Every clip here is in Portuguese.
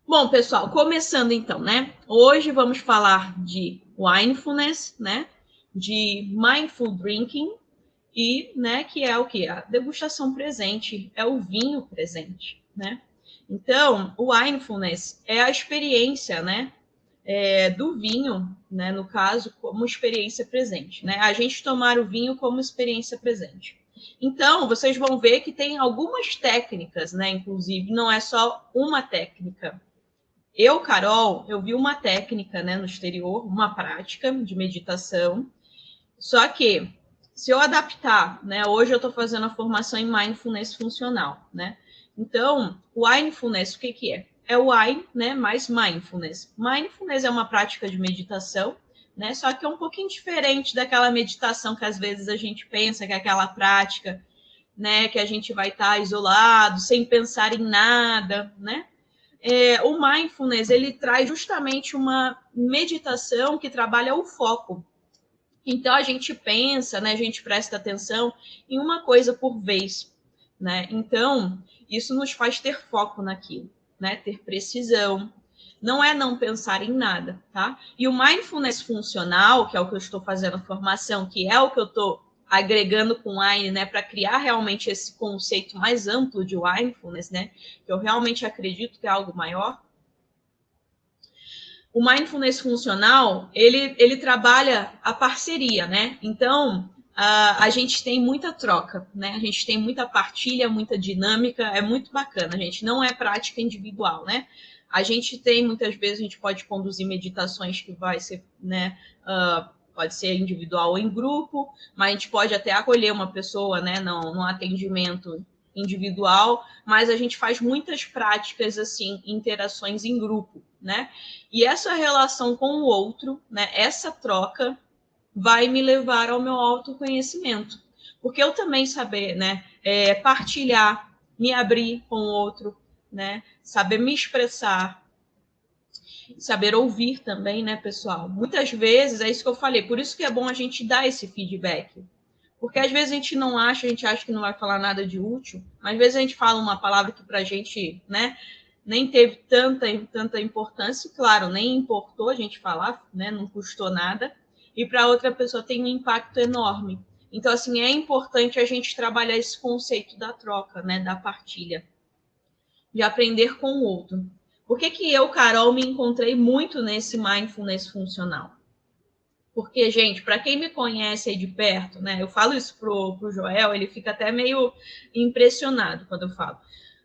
Bom, pessoal, começando então, né? Hoje vamos falar de mindfulness, né? De mindful drinking e, né, que é o que? A degustação presente, é o vinho presente, né? Então, o mindfulness é a experiência, né? Do vinho, né? No caso, como experiência presente, né? A gente tomar o vinho como experiência presente. Então, vocês vão ver que tem algumas técnicas, né? Inclusive, não é só uma técnica. Carol, eu vi uma técnica, né, no exterior, uma prática de meditação. Só que, se eu adaptar, né, hoje eu estou fazendo a formação em mindfulness funcional, né? Então, o mindfulness, o que que é? É o I, né, mais mindfulness. Mindfulness é uma prática de meditação, né? Só que é um pouquinho diferente daquela meditação que às vezes a gente pensa que é aquela prática, né, que a gente vai estar isolado, sem pensar em nada, né? O mindfulness ele traz justamente uma meditação que trabalha o foco. Então a gente pensa, né, a gente presta atenção em uma coisa por vez, né? Então isso nos faz ter foco naquilo, né? Ter precisão. Não é não pensar em nada, tá? E o mindfulness funcional, que é o que eu estou fazendo a formação, que é o que eu estou agregando com o Wine, né, para criar realmente esse conceito mais amplo de mindfulness, né, que eu realmente acredito que é algo maior. O mindfulness funcional, ele trabalha a parceria, né? Então, a gente tem muita troca, né? A gente tem muita partilha, muita dinâmica, é muito bacana, gente. Não é prática individual, né? A gente tem, muitas vezes, a gente pode conduzir meditações que vai ser, né? Pode ser individual ou em grupo, mas a gente pode até acolher uma pessoa, né? Num atendimento individual, mas a gente faz muitas práticas, assim, interações em grupo, né? E essa relação com o outro, né, essa troca, vai me levar ao meu autoconhecimento. Porque eu também saber, né, partilhar, me abrir com o outro, né, saber me expressar, saber ouvir também, né, pessoal? Muitas vezes, é isso que eu falei, por isso que é bom a gente dar esse feedback. Porque às vezes a gente não acha, a gente acha que não vai falar nada de útil, mas às vezes a gente fala uma palavra que pra gente, né, nem teve tanta importância, claro, nem importou a gente falar, né, não custou nada, e para outra pessoa tem um impacto enorme. Então, assim, é importante a gente trabalhar esse conceito da troca, né, da partilha, de aprender com o outro. Por que que eu, Carol, me encontrei muito nesse mindfulness funcional? Porque, gente, para quem me conhece aí de perto, né, eu falo isso pro Joel, ele fica até meio impressionado quando eu falo.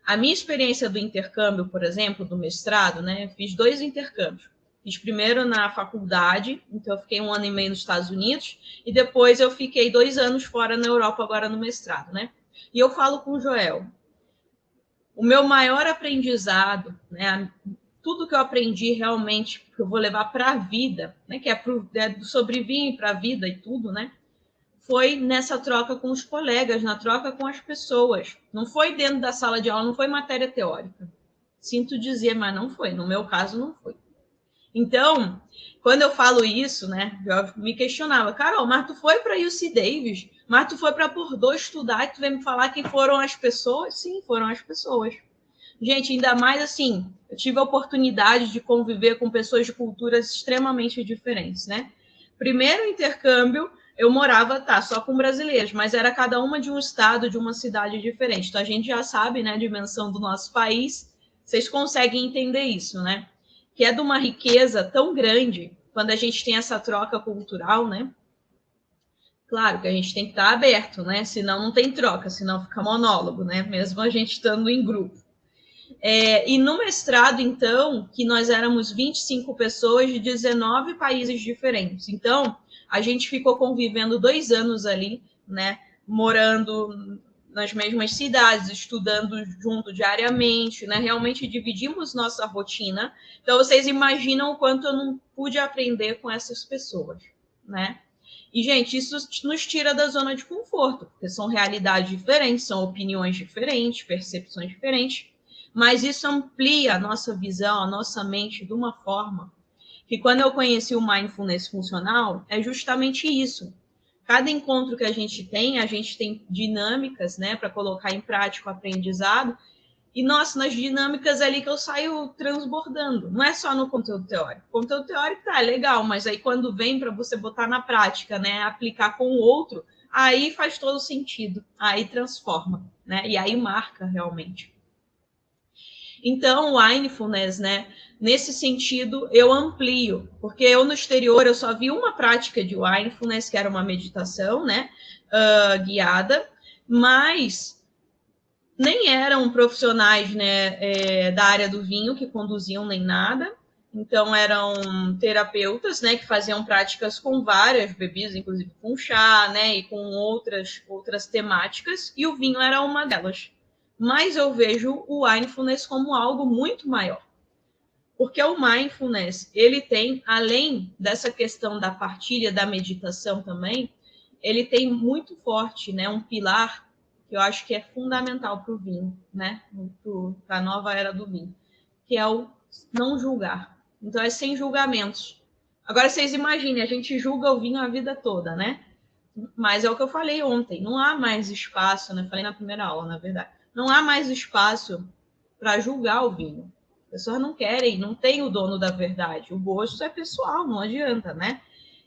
A minha experiência do intercâmbio, por exemplo, do mestrado, né, eu fiz 2 intercâmbios. Fiz primeiro na faculdade, então eu fiquei 1 ano e meio nos Estados Unidos, e depois eu fiquei 2 anos fora na Europa, agora no mestrado, né? E eu falo com o Joel, o meu maior aprendizado, né, tudo que eu aprendi realmente, que eu vou levar para a vida, né, que é do sobreviver para a vida e tudo, né, foi nessa troca com os colegas, na troca com as pessoas. Não foi dentro da sala de aula, não foi matéria teórica. Sinto dizer, mas não foi. No meu caso, não foi. Então, quando eu falo isso, né, eu me questionava, Carol, mas tu foi para UC Davis, mas tu foi para Bordeaux estudar e tu vem me falar quem foram as pessoas? Sim, foram as pessoas. Gente, ainda mais assim, eu tive a oportunidade de conviver com pessoas de culturas extremamente diferentes, né? Primeiro intercâmbio, eu morava, só com brasileiros, mas era cada uma de um estado, de uma cidade diferente. Então a gente já sabe, né, a dimensão do nosso país. Vocês conseguem entender isso, né? Que é de uma riqueza tão grande quando a gente tem essa troca cultural, né? Claro que a gente tem que estar aberto, né? Senão não tem troca, senão fica monólogo, né? Mesmo a gente estando em grupo. E no mestrado, então, que nós éramos 25 pessoas de 19 países diferentes. Então, a gente ficou convivendo 2 anos ali, né? Morando nas mesmas cidades, estudando junto diariamente, né? Realmente dividimos nossa rotina. Então, vocês imaginam o quanto eu não pude aprender com essas pessoas, né? E, gente, isso nos tira da zona de conforto, porque são realidades diferentes, são opiniões diferentes, percepções diferentes, mas isso amplia a nossa visão, a nossa mente de uma forma que quando eu conheci o mindfulness funcional, é justamente isso. Cada encontro que a gente tem dinâmicas, né, para colocar em prática o aprendizado, E, nossa, nas dinâmicas ali que eu saio transbordando. Não é só no conteúdo teórico. O conteúdo teórico tá legal, mas aí quando vem para você botar na prática, né, aplicar com o outro, aí faz todo sentido. Aí transforma, né? E aí marca realmente. Então, o Mindfulness, né, nesse sentido, eu amplio, porque eu no exterior eu só vi uma prática de Mindfulness, que era uma meditação, né, guiada, mas nem eram profissionais, né, da área do vinho que conduziam nem nada. Então, eram terapeutas, né, que faziam práticas com várias bebidas, inclusive com chá, né, e com outras temáticas, e o vinho era uma delas. Mas eu vejo o Mindfulness como algo muito maior. Porque o Mindfulness, ele tem, além dessa questão da partilha, da meditação também, ele tem muito forte, né, um pilar que eu acho que é fundamental para o vinho, né, para a nova era do vinho, que é o não julgar. Então, é sem julgamentos. Agora, vocês imaginem, a gente julga o vinho a vida toda, né? Mas é o que eu falei ontem, não há mais espaço, né? Falei na primeira aula, na verdade. Não há mais espaço para julgar o vinho. As pessoas não querem, não tem o dono da verdade. O gosto é pessoal, não adianta, né?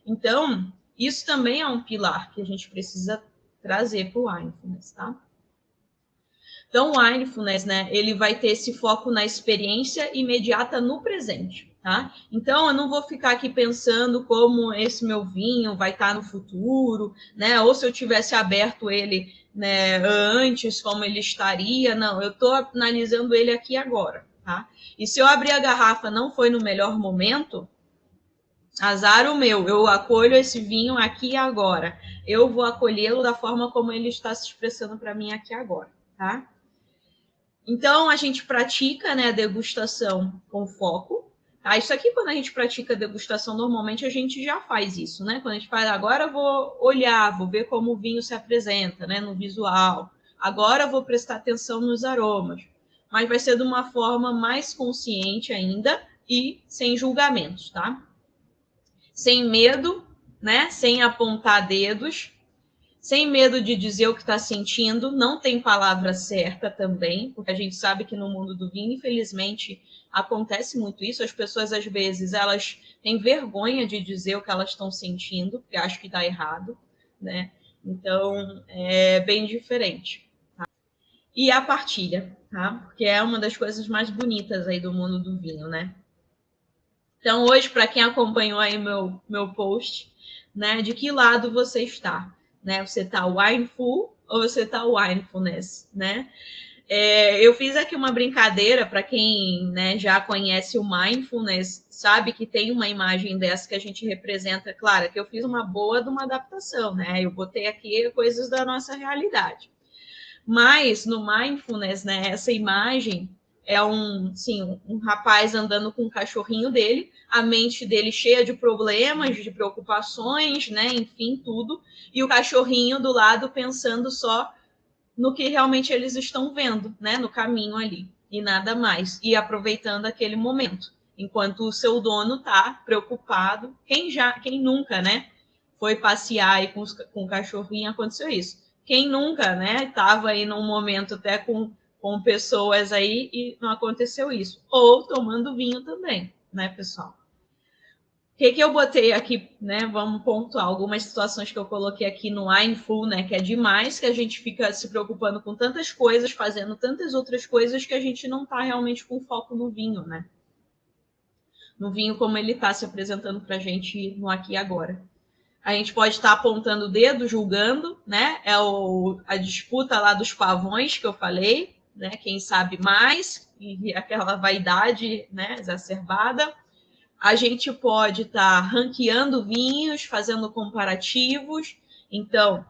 Então, isso também é um pilar que a gente precisa trazer para o Mindfulness, tá? Então, o Mindfulness, né, ele vai ter esse foco na experiência imediata no presente, tá? Então, eu não vou ficar aqui pensando como esse meu vinho vai estar no futuro, né? Ou se eu tivesse aberto ele, né, antes, como ele estaria. Não, eu estou analisando ele aqui agora, tá? E se eu abrir a garrafa não foi no melhor momento, azar o meu, eu acolho esse vinho aqui e agora. Eu vou acolhê-lo da forma como ele está se expressando para mim aqui agora, tá? Então, a gente pratica, né, a degustação com foco. Tá? Isso aqui, quando a gente pratica a degustação, normalmente a gente já faz isso, né? Quando a gente faz, agora eu vou olhar, vou ver como o vinho se apresenta, né, no visual. Agora eu vou prestar atenção nos aromas. Mas vai ser de uma forma mais consciente ainda e sem julgamentos, tá? Sem medo, né? Sem apontar dedos, sem medo de dizer o que está sentindo, não tem palavra certa também, porque a gente sabe que no mundo do vinho, infelizmente, acontece muito isso. As pessoas, às vezes, elas têm vergonha de dizer o que elas estão sentindo, porque acham que está errado, né? Então, é bem diferente. Tá? E a partilha, tá? Porque é uma das coisas mais bonitas aí do mundo do vinho, né? Então, hoje, para quem acompanhou aí meu post, né, de que lado você está? Né? Você está wineful ou você está Mindfulness, né? Eu fiz aqui uma brincadeira para quem, né, já conhece o Mindfulness, sabe que tem uma imagem dessa que a gente representa. Claro que eu fiz uma boa de uma adaptação, né? Eu botei aqui coisas da nossa realidade. Mas no Mindfulness, né, essa imagem é um rapaz andando com o cachorrinho dele, a mente dele cheia de problemas, de preocupações, né, enfim, tudo, e o cachorrinho do lado pensando só no que realmente eles estão vendo, né, no caminho ali, e nada mais, e aproveitando aquele momento, enquanto o seu dono está preocupado. Quem nunca, né, foi passear aí com o cachorrinho, aconteceu isso. Quem nunca, né, estava aí num momento até com pessoas aí e não aconteceu isso. Ou tomando vinho também, né, pessoal? O que eu botei aqui, né? Vamos pontuar algumas situações que eu coloquei aqui no Mindful, né? Que é demais, que a gente fica se preocupando com tantas coisas, fazendo tantas outras coisas que a gente não está realmente com foco no vinho, né? No vinho como ele está se apresentando para a gente no aqui e agora. A gente pode estar apontando o dedo, julgando, né? É a disputa lá dos pavões que eu falei, né? Quem sabe mais, e aquela vaidade, né, exacerbada. A gente pode estar ranqueando vinhos, fazendo comparativos, então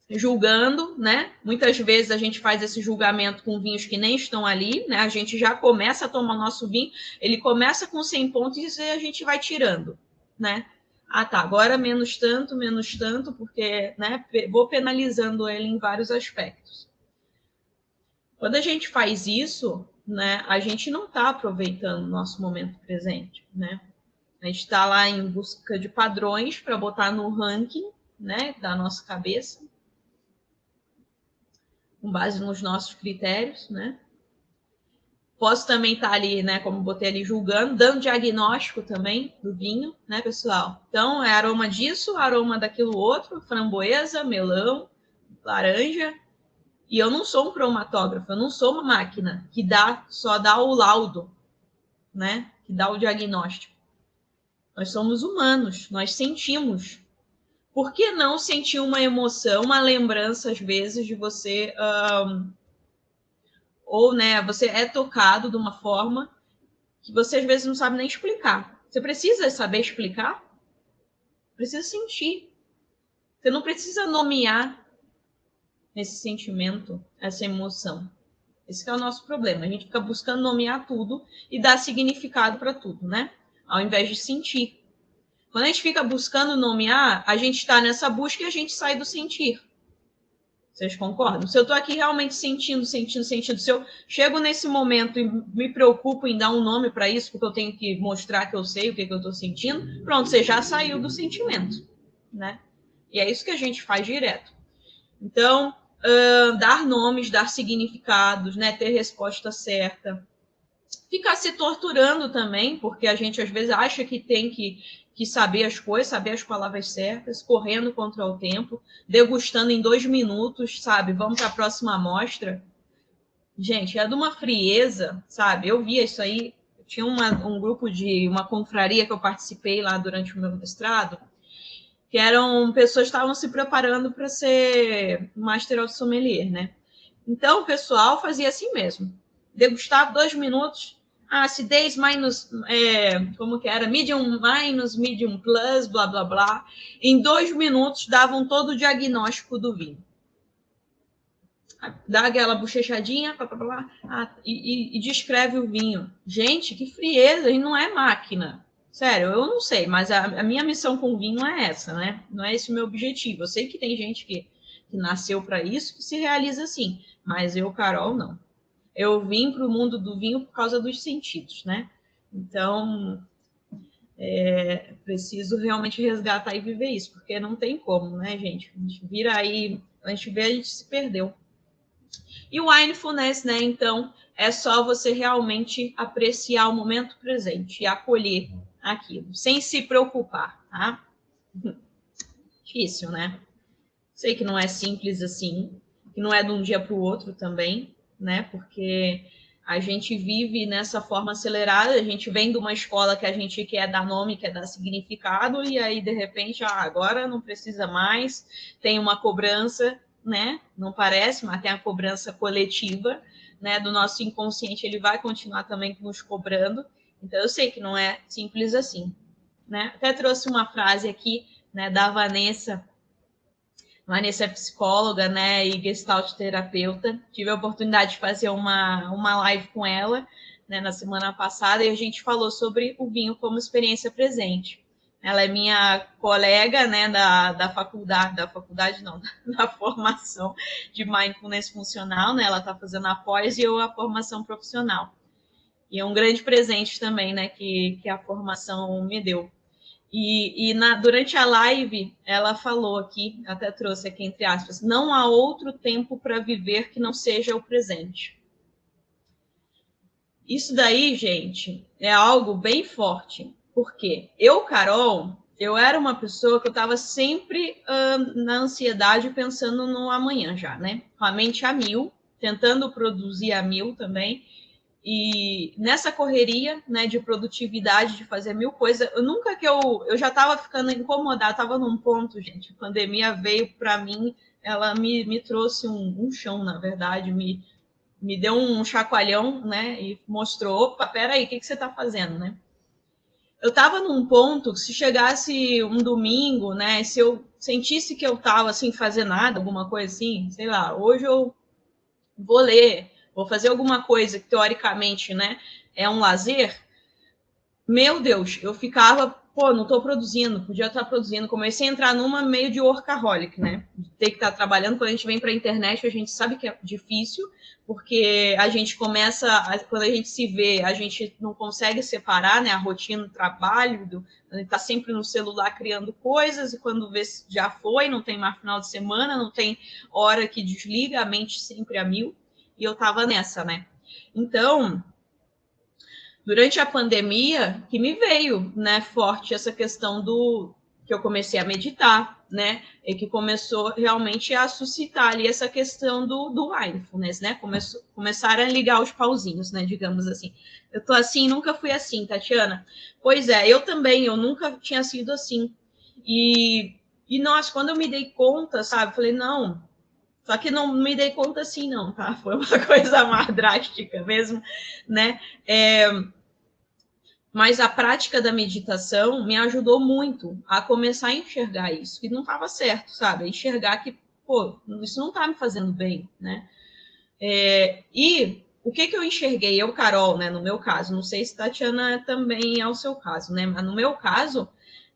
julgando, né? Muitas vezes a gente faz esse julgamento com vinhos que nem estão ali, né? A gente já começa a tomar nosso vinho, ele começa com 100 pontos e a gente vai tirando, né? Ah, tá, agora menos tanto, porque, né, vou penalizando ele em vários aspectos. Quando a gente faz isso, né, a gente não está aproveitando o nosso momento presente, né? A gente está lá em busca de padrões para botar no ranking, né, da nossa cabeça, com base nos nossos critérios, né? Posso também estar ali, né, como botei ali, julgando, dando diagnóstico também do vinho, né, pessoal? Então, é aroma disso, aroma daquilo outro, framboesa, melão, laranja. E eu não sou um cromatógrafo, eu não sou uma máquina que só dá o laudo, né, que dá o diagnóstico. Nós somos humanos, nós sentimos. Por que não sentir uma emoção, uma lembrança, às vezes, de você... ou, né, você é tocado de uma forma que você às vezes não sabe nem explicar. Você precisa saber explicar? Precisa sentir. Você não precisa nomear esse sentimento, essa emoção. Esse é o nosso problema. A gente fica buscando nomear tudo e dar significado para tudo, né? Ao invés de sentir. Quando a gente fica buscando nomear, a gente está nessa busca e a gente sai do sentir. Vocês concordam? Se eu estou aqui realmente sentindo, se eu chego nesse momento e me preocupo em dar um nome para isso, porque eu tenho que mostrar que eu sei o que eu estou sentindo, pronto, você já saiu do sentimento, né? E é isso que a gente faz direto. Então, dar nomes, dar significados, né? Ter resposta certa. Ficar se torturando também, porque a gente às vezes acha que tem que saber as coisas, saber as palavras certas, correndo contra o tempo, degustando em 2 minutos, sabe? Vamos para a próxima amostra. Gente, é de uma frieza, sabe? Eu via isso aí. Tinha um grupo de uma confraria que eu participei lá durante o meu mestrado, que eram pessoas que estavam se preparando para ser Master of Sommelier, né? Então, o pessoal fazia assim mesmo. Degustava 2 minutos, acidez minus, como que era? Medium minus, medium plus, blá, blá, blá. Em 2 minutos, davam todo o diagnóstico do vinho. Dá aquela bochechadinha, blá, blá, blá, e descreve o vinho. Gente, que frieza, e não é máquina. Sério, eu não sei, mas a minha missão com o vinho é essa, né? Não é esse o meu objetivo. Eu sei que tem gente que nasceu para isso, que se realiza assim. Mas eu, Carol, não. Eu vim para o mundo do vinho por causa dos sentidos, né? Então, preciso realmente resgatar e viver isso, porque não tem como, né, gente? A gente vira aí, a gente vê, a gente se perdeu. E o mindfulness, né, então, é só você realmente apreciar o momento presente e acolher aquilo, sem se preocupar, tá? Difícil, né? Sei que não é simples assim, que não é de um dia para o outro também, né? Porque a gente vive nessa forma acelerada, a gente vem de uma escola que a gente quer dar nome, quer dar significado, e aí, de repente, agora não precisa mais, tem uma cobrança, né? Não parece, mas tem a cobrança coletiva, né? Do nosso inconsciente, ele vai continuar também nos cobrando. Então, eu sei que não é simples assim, né? Até trouxe uma frase aqui, né, da Vanessa. Vanessa é psicóloga, né, e gestalt terapeuta. Tive a oportunidade de fazer uma live com ela, né, na semana passada, e a gente falou sobre o vinho como experiência presente. Ela é minha colega, né, da faculdade não, da formação de Mindfulness Funcional, né, ela está fazendo a pós e eu a formação profissional. E é um grande presente também, né, que a formação me deu. Durante a live, ela falou aqui, até trouxe aqui entre aspas, não há outro tempo para viver que não seja o presente. Isso daí, gente, é algo bem forte. Porque eu, Carol, eu era uma pessoa que eu estava sempre na ansiedade, pensando no amanhã já, né? Com a mente a mil, tentando produzir a mil também. E nessa correria, né, de produtividade, de fazer 1000 coisas, eu já estava ficando incomodada, estava num ponto, gente, a pandemia veio para mim, ela me trouxe um chão, na verdade, me deu um chacoalhão, né, e mostrou, opa, peraí, o que você está fazendo, né? Eu estava num ponto que se chegasse um domingo, né, se eu sentisse que eu estava sem fazer nada, alguma coisa assim, sei lá, hoje eu vou ler, vou fazer alguma coisa que teoricamente, né, é um lazer, meu Deus, eu ficava, pô, não estou produzindo, podia estar produzindo, comecei a entrar numa meio de workaholic, né, de ter que estar trabalhando. Quando a gente vem para a internet, a gente sabe que é difícil, porque a gente começa, quando a gente se vê, a gente não consegue separar, né, a rotina do trabalho, a gente está sempre no celular criando coisas, e quando vê já foi, não tem mais final de semana, não tem hora que desliga, a mente sempre a mil, e eu estava nessa, né. Então, durante a pandemia que me veio, né, forte essa questão do que eu comecei a meditar, né, e que começou realmente a suscitar ali essa questão do mindfulness, né, começaram a ligar os pauzinhos, né, digamos assim. Eu tô assim, nunca fui assim, Tatiana. Pois é, eu também, eu nunca tinha sido assim. E nossa, quando eu me dei conta, sabe, falei, não, só que não me dei conta assim, não, tá? Foi uma coisa mais drástica mesmo, né? Mas a prática da meditação me ajudou muito a começar a enxergar isso, que não estava certo, sabe? Enxergar que, pô, isso não está me fazendo bem, né? E o que eu enxerguei, eu, Carol, né, no meu caso, não sei se Tatiana também é o seu caso, né? Mas no meu caso,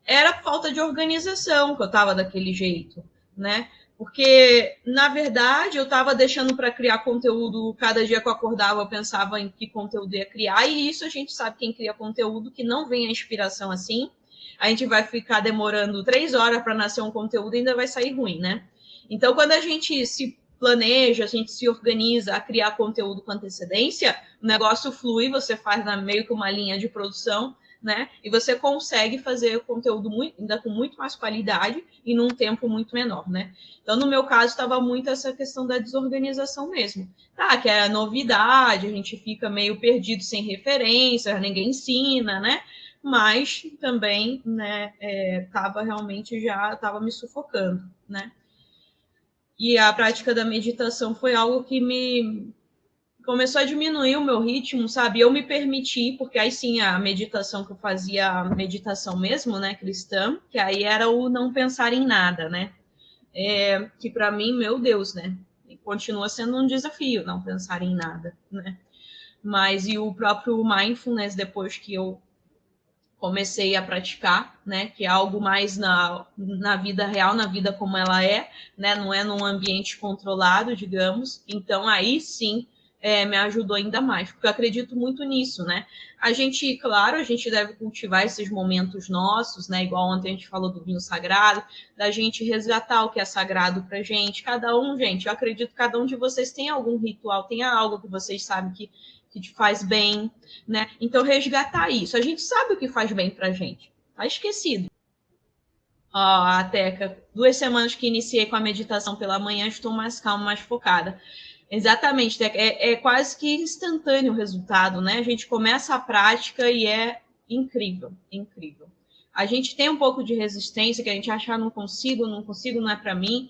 era falta de organização que eu estava daquele jeito, né? Porque, na verdade, eu estava deixando para criar conteúdo, cada dia que eu acordava, eu pensava em que conteúdo ia criar, e isso a gente sabe quem cria conteúdo, que não vem a inspiração assim. A gente vai ficar demorando 3 horas para nascer um conteúdo e ainda vai sair ruim, né? Então, quando a gente se planeja, a gente se organiza a criar conteúdo com antecedência, o negócio flui, você faz meio que uma linha de produção, né? E você consegue fazer conteúdo ainda com muito mais qualidade e num tempo muito menor, né? Então, no meu caso, estava muito essa questão da desorganização mesmo. Tá, que é a novidade, a gente fica meio perdido sem referência, ninguém ensina, né? Mas também, né, tava realmente já estava me sufocando, né? E a prática da meditação foi algo que me começou a diminuir o meu ritmo, sabe? Eu me permiti, porque aí sim a meditação que eu fazia, a meditação mesmo, né, cristã, que aí era o não pensar em nada, né? Que para mim, meu Deus, né? Continua sendo um desafio não pensar em nada, né? Mas e o próprio mindfulness, depois que eu comecei a praticar, né? Que é algo mais na vida real, na vida como ela é, né? Não é num ambiente controlado, digamos. Então, aí sim, me ajudou ainda mais, porque eu acredito muito nisso, né? A gente, claro, a gente deve cultivar esses momentos nossos, né? Igual ontem a gente falou do vinho sagrado, da gente resgatar o que é sagrado pra gente. Cada um, gente, eu acredito que cada um de vocês tem algum ritual, tem algo que vocês sabem que te faz bem, né? Então, resgatar isso. A gente sabe o que faz bem pra gente. Tá esquecido. Ó, a Teca, 2 semanas que iniciei com a meditação pela manhã, estou mais calma, mais focada. Exatamente, Teca. É quase que instantâneo o resultado, né? A gente começa a prática e é incrível, incrível. A gente tem um pouco de resistência, que a gente acha, não consigo, não é para mim.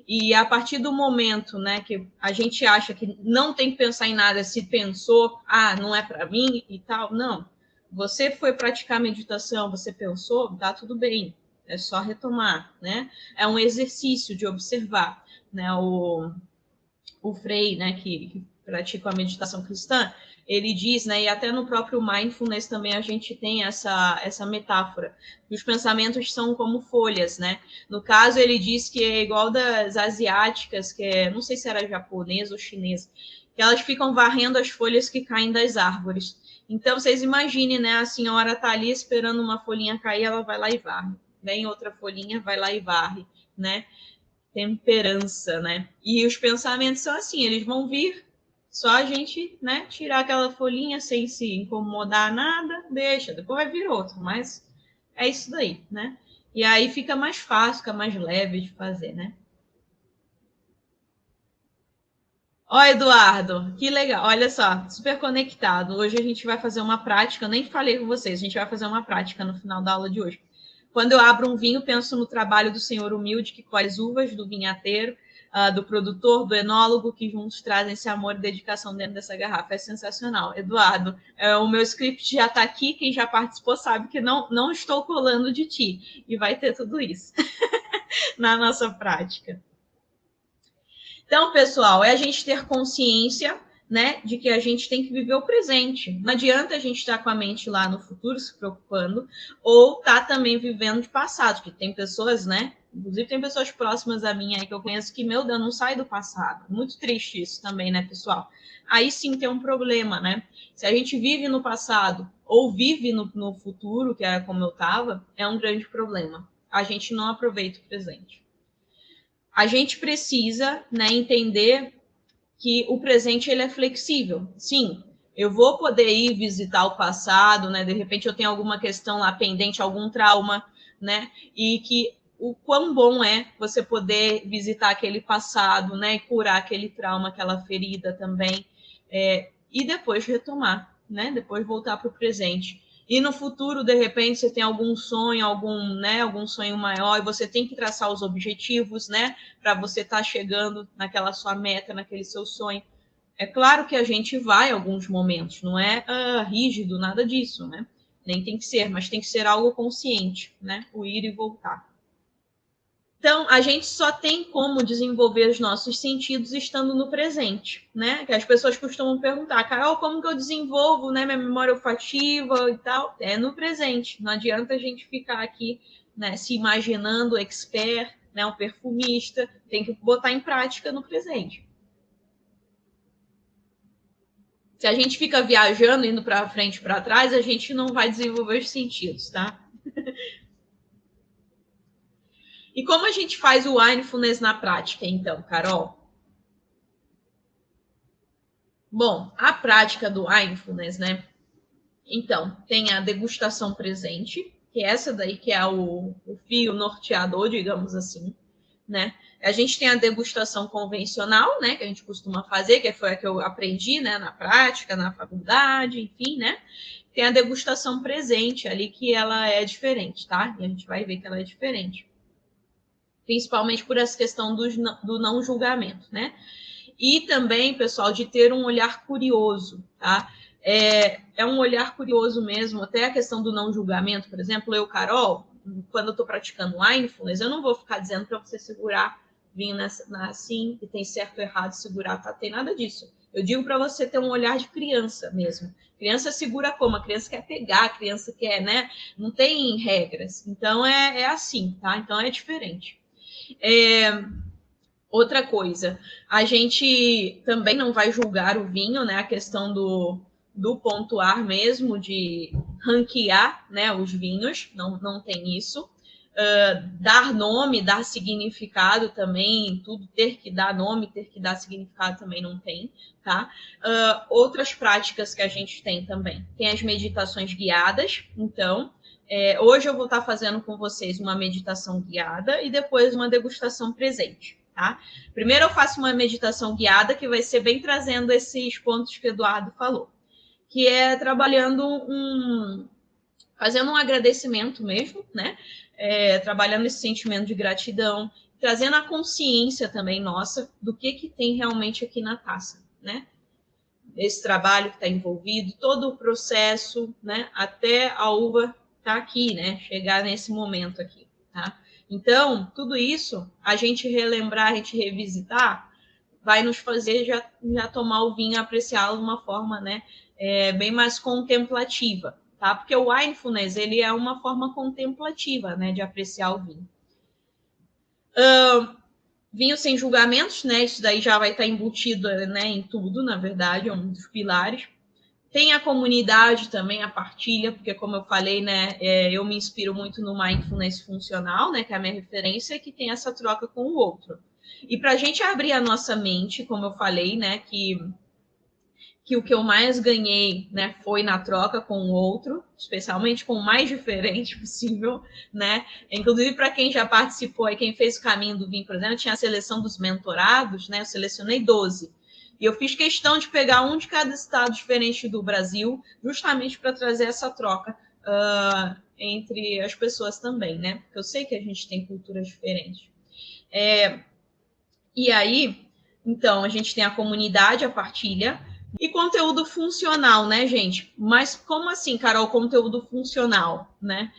E a partir do momento, né, que a gente acha que não tem que pensar em nada, se pensou, não é para mim e tal, não. Você foi praticar meditação, você pensou, tá tudo bem, é só retomar, né? É um exercício de observar, né? O Frei, né, que pratica a meditação cristã, ele diz, né, e até no próprio mindfulness também a gente tem essa metáfora, que os pensamentos são como folhas, né? No caso, ele diz que é igual das asiáticas, que é, não sei se era japonesa ou chinesa, que elas ficam varrendo as folhas que caem das árvores. Então, vocês imaginem, né, a senhora tá ali esperando uma folhinha cair, ela vai lá e varre. Vem outra folhinha, vai lá e varre, né? Temperança, né? E os pensamentos são assim, eles vão vir, só a gente, né, tirar aquela folhinha sem se incomodar nada, deixa, depois vai vir outro, mas é isso daí, né? E aí fica mais fácil, fica mais leve de fazer, né? Ó, Eduardo, que legal. Olha só, super conectado. Hoje a gente vai fazer uma prática, eu nem falei com vocês, a gente vai fazer uma prática no final da aula de hoje. Quando eu abro um vinho, penso no trabalho do senhor humilde que colhe as uvas, do vinhateiro, do produtor, do enólogo, que juntos trazem esse amor e dedicação dentro dessa garrafa. É sensacional. Eduardo, o meu script já está aqui, quem já participou sabe que não estou colando de ti. E vai ter tudo isso na nossa prática. Então, pessoal, é a gente ter consciência, né, de que a gente tem que viver o presente. Não adianta a gente estar com a mente lá no futuro se preocupando, ou tá também vivendo de passado, porque tem pessoas, né, inclusive tem pessoas próximas a mim aí que eu conheço que, meu Deus, não sai do passado. Muito triste isso também, né, pessoal? Aí sim tem um problema, né? Se a gente vive no passado ou vive no futuro, que é como eu estava, é um grande problema. A gente não aproveita o presente. A gente precisa, né, entender que o presente ele é flexível. Sim, eu vou poder ir visitar o passado, né? De repente eu tenho alguma questão lá pendente, algum trauma, né? E que o quão bom é você poder visitar aquele passado, né? E curar aquele trauma, aquela ferida também, e depois retomar, né? Depois voltar para o presente. E no futuro, de repente, você tem algum sonho, algum sonho maior, e você tem que traçar os objetivos, né? Para você estar chegando naquela sua meta, naquele seu sonho. É claro que a gente vai em alguns momentos, não é rígido, nada disso, né? Nem tem que ser, mas tem que ser algo consciente, né? O ir e voltar. Então, a gente só tem como desenvolver os nossos sentidos estando no presente, né? Que as pessoas costumam perguntar, Carol, como que eu desenvolvo, né, minha memória olfativa e tal? É no presente. Não adianta a gente ficar aqui, né, se imaginando expert, né, um perfumista. Tem que botar em prática no presente. Se a gente fica viajando, indo para frente e para trás, a gente não vai desenvolver os sentidos, tá? E como a gente faz o mindfulness na prática, então, Carol? Bom, a prática do mindfulness, né? Então, tem a degustação presente, que é essa daí que é o fio norteador, digamos assim, né? A gente tem a degustação convencional, né? Que a gente costuma fazer, que foi a que eu aprendi, né? Na prática, na faculdade, enfim, né? Tem a degustação presente ali, que ela é diferente, tá? E a gente vai ver que ela é diferente. Principalmente por essa questão do não julgamento, né? E também, pessoal, de ter um olhar curioso, tá? É um olhar curioso mesmo, até a questão do não julgamento, por exemplo, eu, Carol, quando eu estou praticando mindfulness, eu não vou ficar dizendo para você segurar vinho assim, que tem certo ou errado, segurar, tá? Tem nada disso. Eu digo para você ter um olhar de criança mesmo. Criança segura como? A criança quer pegar, a criança quer, né? Não tem regras. Então, é assim, tá? Então, é diferente. Outra coisa, a gente também não vai julgar o vinho, né? A questão do pontuar mesmo, de ranquear, né, os vinhos, não tem isso. Dar nome, dar significado também, tudo ter que dar nome, ter que dar significado também não tem, tá? Outras práticas que a gente tem também. Tem as meditações guiadas, então, hoje eu vou estar fazendo com vocês uma meditação guiada e depois uma degustação presente. Tá? Primeiro eu faço uma meditação guiada que vai ser bem trazendo esses pontos que o Eduardo falou, que é fazendo um agradecimento mesmo, né? Trabalhando esse sentimento de gratidão, trazendo a consciência também nossa do que tem realmente aqui na taça, né? Esse trabalho que está envolvido, todo o processo, né? Até a uva tá aqui, né? Chegar nesse momento aqui, tá? Então, tudo isso, a gente relembrar, a gente revisitar, vai nos fazer já tomar o vinho e apreciá-lo de uma forma, né, bem mais contemplativa, tá? Porque o mindfulness, ele é uma forma contemplativa, né, de apreciar o vinho. Vinho sem julgamentos, né? Isso daí já vai estar embutido, né, em tudo, na verdade, é um dos pilares. Tem a comunidade também, a partilha, porque como eu falei, né, eu me inspiro muito no mindfulness funcional, né, que é a minha referência, que tem essa troca com o outro. E para a gente abrir a nossa mente, como eu falei, né, que o que eu mais ganhei, né, foi na troca com o outro, especialmente com o mais diferente possível, né? Inclusive para quem já participou e quem fez o caminho do vinho, por exemplo, tinha a seleção dos mentorados, né? Eu selecionei 12. E eu fiz questão de pegar um de cada estado diferente do Brasil, justamente para trazer essa troca entre as pessoas também, né? Porque eu sei que a gente tem culturas diferentes. E aí, então, a gente tem a comunidade, a partilha, e conteúdo funcional, né, gente? Mas como assim, Carol, conteúdo funcional, né?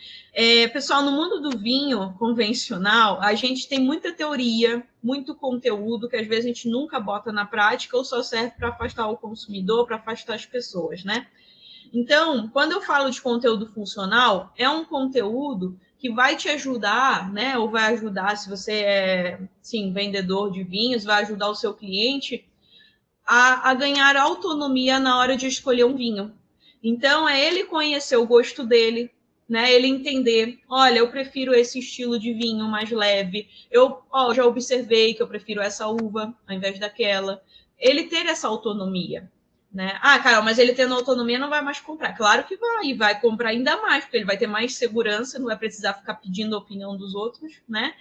Pessoal, no mundo do vinho convencional, a gente tem muita teoria, muito conteúdo que às vezes a gente nunca bota na prática ou só serve para afastar o consumidor, para afastar as pessoas, né? Então, quando eu falo de conteúdo funcional, é um conteúdo que vai te ajudar, né? Ou vai ajudar, se você é, sim, vendedor de vinhos, vai ajudar o seu cliente a ganhar autonomia na hora de escolher um vinho. Então, é ele conhecer o gosto dele, né? Ele entender, olha, eu prefiro esse estilo de vinho mais leve, eu já observei que eu prefiro essa uva ao invés daquela. Ele ter essa autonomia. né? Ah, Carol, mas ele tendo autonomia não vai mais comprar. Claro que vai, e vai comprar ainda mais, porque ele vai ter mais segurança, não vai precisar ficar pedindo a opinião dos outros, né?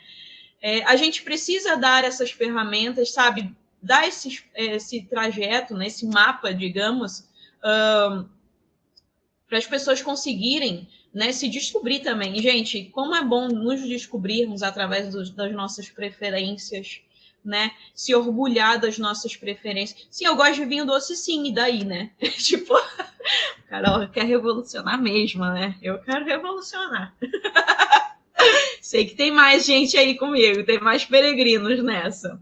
A gente precisa dar essas ferramentas, sabe? Dar esse trajeto, né? Esse mapa, digamos, para as pessoas conseguirem, né, se descobrir também. E, gente, como é bom nos descobrirmos através das nossas preferências, né? Se orgulhar das nossas preferências. Sim, eu gosto de vinho doce, sim, e daí, né? Tipo, Carol quer revolucionar mesmo, né? Eu quero revolucionar. Sei que tem mais gente aí comigo, tem mais peregrinos nessa.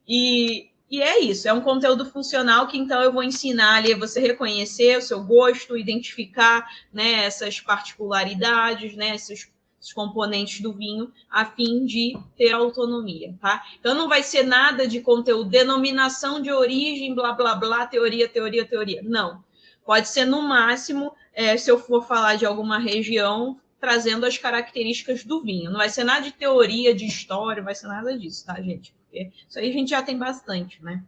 E é isso, é um conteúdo funcional que então eu vou ensinar ali a você reconhecer o seu gosto, identificar, né, essas particularidades, né, esses componentes do vinho, a fim de ter autonomia, tá? Então não vai ser nada de conteúdo, denominação de origem, blá, blá, blá, teoria, teoria, teoria. Não. Pode ser, no máximo, se eu for falar de alguma região, trazendo as características do vinho. Não vai ser nada de teoria, de história, não vai ser nada disso, tá, gente? Porque isso aí a gente já tem bastante, né?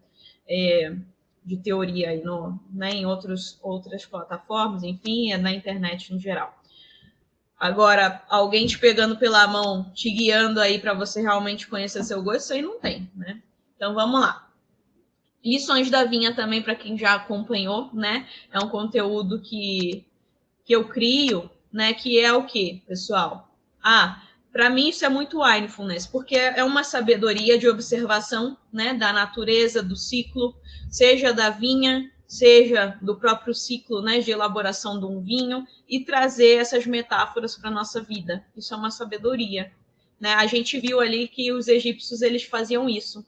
De teoria aí né, em outras plataformas, enfim, na internet em geral. Agora, alguém te pegando pela mão, te guiando aí para você realmente conhecer seu gosto, isso aí não tem, né? Então vamos lá. Lições da Vinha também, para quem já acompanhou, né? É um conteúdo que eu crio, né? Que é o quê, pessoal? Para mim isso é muito mindfulness, porque é uma sabedoria de observação, né, da natureza, do ciclo, seja da vinha, seja do próprio ciclo, né, de elaboração de um vinho, e trazer essas metáforas para a nossa vida. Isso é uma sabedoria, né? A gente viu ali que os egípcios eles faziam isso.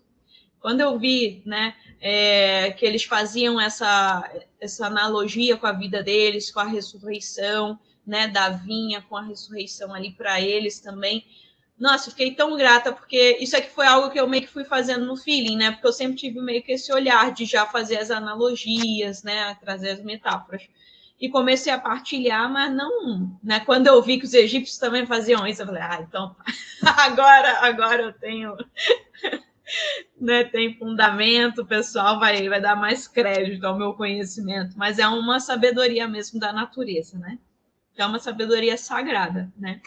Quando eu vi, né, que eles faziam essa analogia com a vida deles, com a ressurreição, né, da vinha, com a ressurreição ali para eles também. Nossa, eu fiquei tão grata, porque isso aqui foi algo que eu meio que fui fazendo no feeling, né? Porque eu sempre tive meio que esse olhar de já fazer as analogias, né? Trazer as metáforas. E comecei a partilhar, mas não, né? Quando eu vi que os egípcios também faziam isso, eu falei, então agora eu tenho, né, tem fundamento, o pessoal vai dar mais crédito ao meu conhecimento, mas é uma sabedoria mesmo da natureza, né? É uma sabedoria sagrada, né?